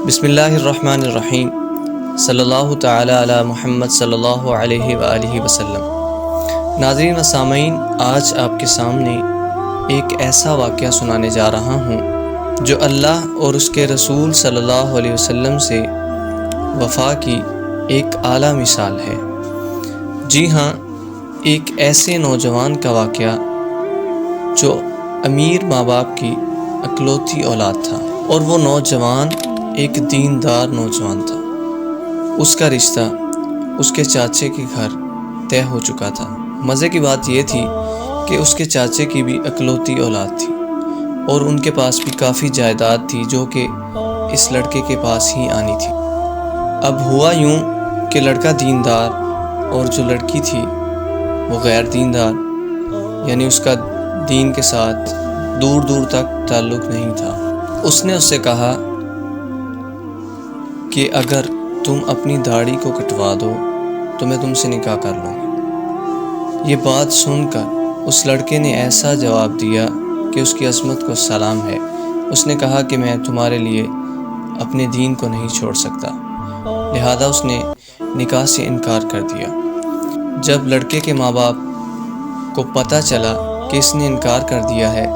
بسم اللہ الرحمن الرحیم صلی اللہ تعالی علی محمد صلی اللہ علیہ وآلہ وسلم۔ ناظرین و سامعین، آج آپ کے سامنے ایک ایسا واقعہ سنانے جا رہا ہوں جو اللہ اور اس کے رسول صلی اللہ علیہ وسلم سے وفا کی ایک اعلیٰ مثال ہے۔ جی ہاں، ایک ایسے نوجوان کا واقعہ جو امیر ماں باپ کی اکلوتی اولاد تھا، اور وہ نوجوان ایک دیندار نوجوان تھا۔ اس کا رشتہ اس کے چاچے کے گھر طے ہو چکا تھا۔ مزے کی بات یہ تھی کہ اس کے چاچے کی بھی اکلوتی اولاد تھی، اور ان کے پاس بھی کافی جائیداد تھی جو کہ اس لڑکے کے پاس ہی آنی تھی۔ اب ہوا یوں کہ لڑکا دیندار اور جو لڑکی تھی وہ غیر دیندار، یعنی اس کا دین کے ساتھ دور دور تک تعلق نہیں تھا۔ اس نے اس سے کہا کہ اگر تم اپنی داڑھی کو کٹوا دو تو میں تم سے نکاح کر لوں گی۔ یہ بات سن کر اس لڑکے نے ایسا جواب دیا کہ اس کی عصمت کو سلام ہے۔ اس نے کہا کہ میں تمہارے لیے اپنے دین کو نہیں چھوڑ سکتا، لہذا اس نے نکاح سے انکار کر دیا۔ جب لڑکے کے ماں باپ کو پتہ چلا کہ اس نے انکار کر دیا ہے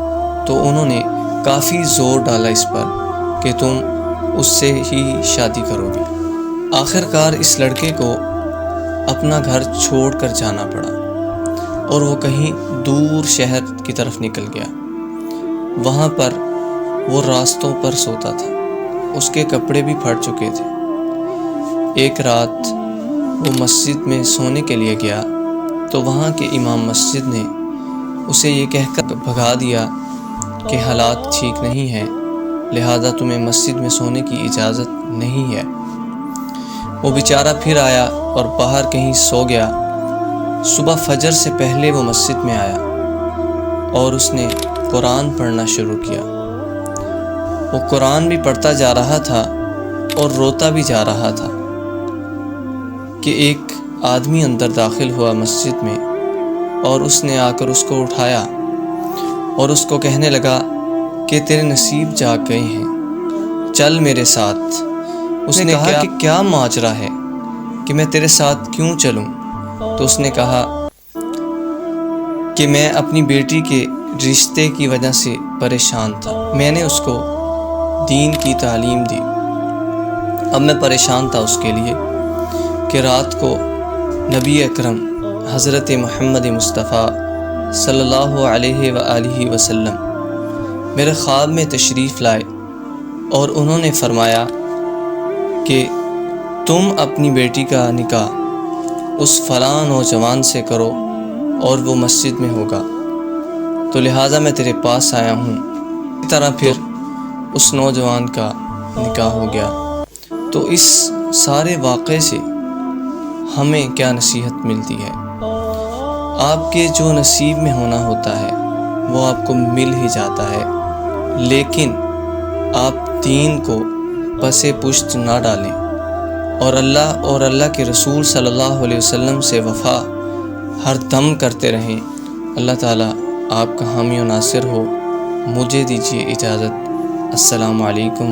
تو انہوں نے کافی زور ڈالا اس پر کہ تم اس سے ہی شادی کرو گے۔ آخر کار اس لڑکے کو اپنا گھر چھوڑ کر جانا پڑا، اور وہ کہیں دور شہر کی طرف نکل گیا۔ وہاں پر وہ راستوں پر سوتا تھا، اس کے کپڑے بھی پھٹ چکے تھے۔ ایک رات وہ مسجد میں سونے کے لیے گیا تو وہاں کے امام مسجد نے اسے یہ کہہ کر بھگا دیا کہ حالات ٹھیک نہیں ہیں، لہذا تمہیں مسجد میں سونے کی اجازت نہیں ہے۔ وہ بیچارہ پھر آیا اور باہر کہیں سو گیا۔ صبح فجر سے پہلے وہ مسجد میں آیا اور اس نے قرآن پڑھنا شروع کیا۔ وہ قرآن بھی پڑھتا جا رہا تھا اور روتا بھی جا رہا تھا کہ ایک آدمی اندر داخل ہوا مسجد میں، اور اس نے آ کر اس کو اٹھایا اور اس کو کہنے لگا کہ تیرے نصیب جاگ گئے ہیں، چل میرے ساتھ۔ اس نے کہا کہ کیا ماجرا ہے کہ میں تیرے ساتھ کیوں چلوں؟ تو اس نے کہا کہ میں اپنی بیٹی کے رشتے کی وجہ سے پریشان تھا، میں نے اس کو دین کی تعلیم دی۔ اب میں پریشان تھا اس کے لیے کہ رات کو نبی اکرم حضرت محمد مصطفیٰ صلی اللہ علیہ وآلہ وسلم میرے خواب میں تشریف لائے، اور انہوں نے فرمایا کہ تم اپنی بیٹی کا نکاح اس فلاں نوجوان سے کرو اور وہ مسجد میں ہوگا، تو لہٰذا میں تیرے پاس آیا ہوں۔ اسی طرح پھر اس نوجوان کا نکاح ہو گیا۔ تو اس سارے واقعے سے ہمیں کیا نصیحت ملتی ہے؟ آپ کے جو نصیب میں ہونا ہوتا ہے وہ آپ کو مل ہی جاتا ہے، لیکن آپ دین کو پس پشت نہ ڈالیں، اور اللہ کے رسول صلی اللہ علیہ وسلم سے وفا ہر دم کرتے رہیں۔ اللہ تعالیٰ آپ کا حامی و ناصر ہو۔ مجھے دیجیے اجازت۔ السلام علیکم۔